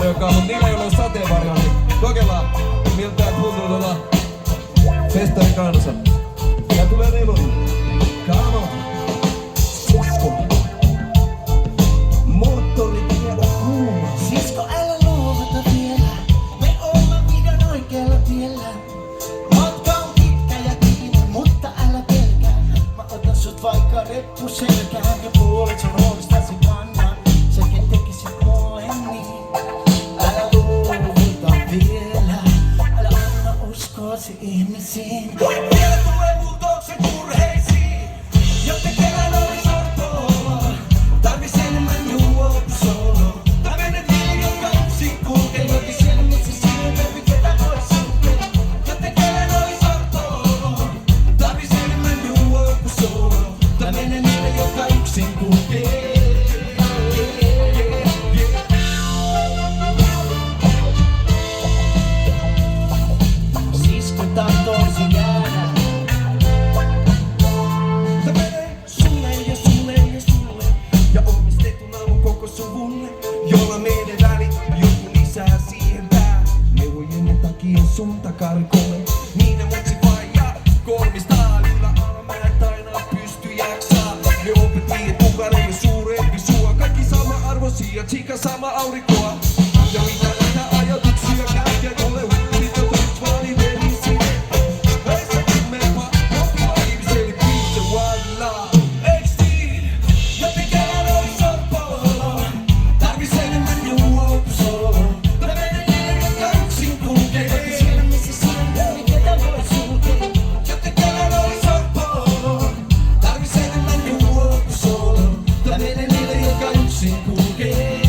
sateenvarjoakaan, mut niillä ei ole sateenvarjoa, niin kokeillaan miltä tuntuu tuolla festarin kanssa. Ja tulee nelonen. Come on. Sisko. Moottori tiedä kuuma. Sisko, älä luovata vielä. Me ollaan vihdoin oikealla tiellä. Matka on pitkä ja kiinni, mutta älä pelkää. Mä otan sut vaikka reppu selkään ja puolet sun roolistasi kannan. Sekin tekisit mulle niin. Älä luovata vielä. Älä anna uskoasi ihmisiin. Vielä tulee muutoksen murheisiin. Joten kerran oli sortoa. Tarvis enemmän juua kuin solo. Mä menen niille, jotka yksin kulkee. Jokin siellä missä sinun baby ketä voi sulkea. Joten kerran oli sortoa. Tarvis enemmän juua kuin solo. Mä menen niille, jotka yksin kulkee. Sisko tahtoisi jäädä. Tää menee sulle ja sulle ja sulle. Ja omistetuna on koko suvulle. Jolla meidän välit joku lisää siihen tää. Neuvojen takia sun takarikolle. Niina mutsi faija kolmistaa. Yllä alamäät aina pysty jaksaa. Me opettiin et kukaan ei oo suurempi sua. Kaikki sama arvoisia, tsika sama aurinkoa. Ja mitä näitä ajatuksia käykää jolle huulit, jota nyt vaani venisi. Ei se kummepa, kopilla ihmiselle piirse walla. Eiks niin? Joten kerran oli sorpolo. Tarvis enemmän juua kuin solo. Mä menen niille, jotka yksin kulkee. Joten siellä missä sinun baby ketä voi sulkea. Joten kerran oli sorpolo. Tarvis enemmän juua kuin solo. Mä menen niille, jotka yksin kulkee.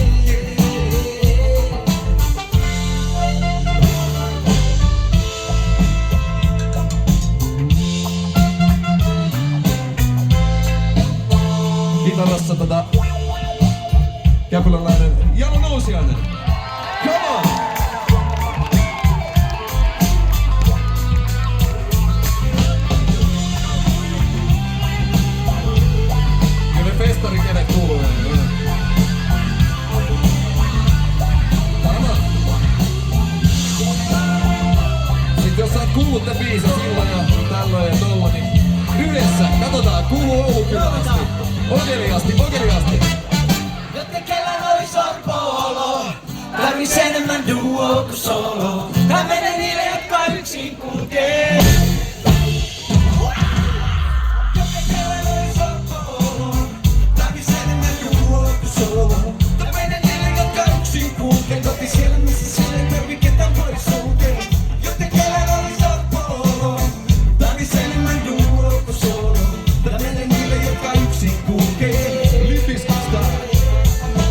Kitarassa käpyläläinen Jalo Nousiainen. Come on! Kyllä festari kenet kuuluu. Come on! Sitten jos sä oot kuullut tän biisin silloin ja tällöin ja tolla, niin yhdessä katsotaan, kuuluu Oulukylästi. Ogeliasti, ogeliasti. Joten kellään oli sorpolo. Tarvis enemmän duo kuin solo. Tää menee niille, jotka yksin kulkee. Joten kellään oli sorpolo. Tarvis enemmän duo kuin solo. Tää menee niille, jotka yksin kulkee. Joten siellä missä sille baby ketä voi sulkea. Joten kellään oli sorpolo. Tarvis enemmän duo kuin solo. Tää menee niille, jotka yksin kulkee. Lipiskistä.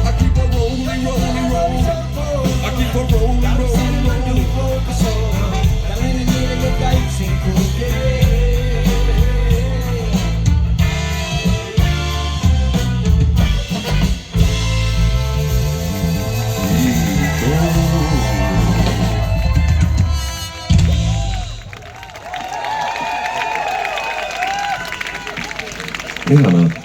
I keep on rolling, rolling, rolling. I keep on rolling, rolling, rolling. Tää menee niille, jotka yksin kulkee. Ihanaa.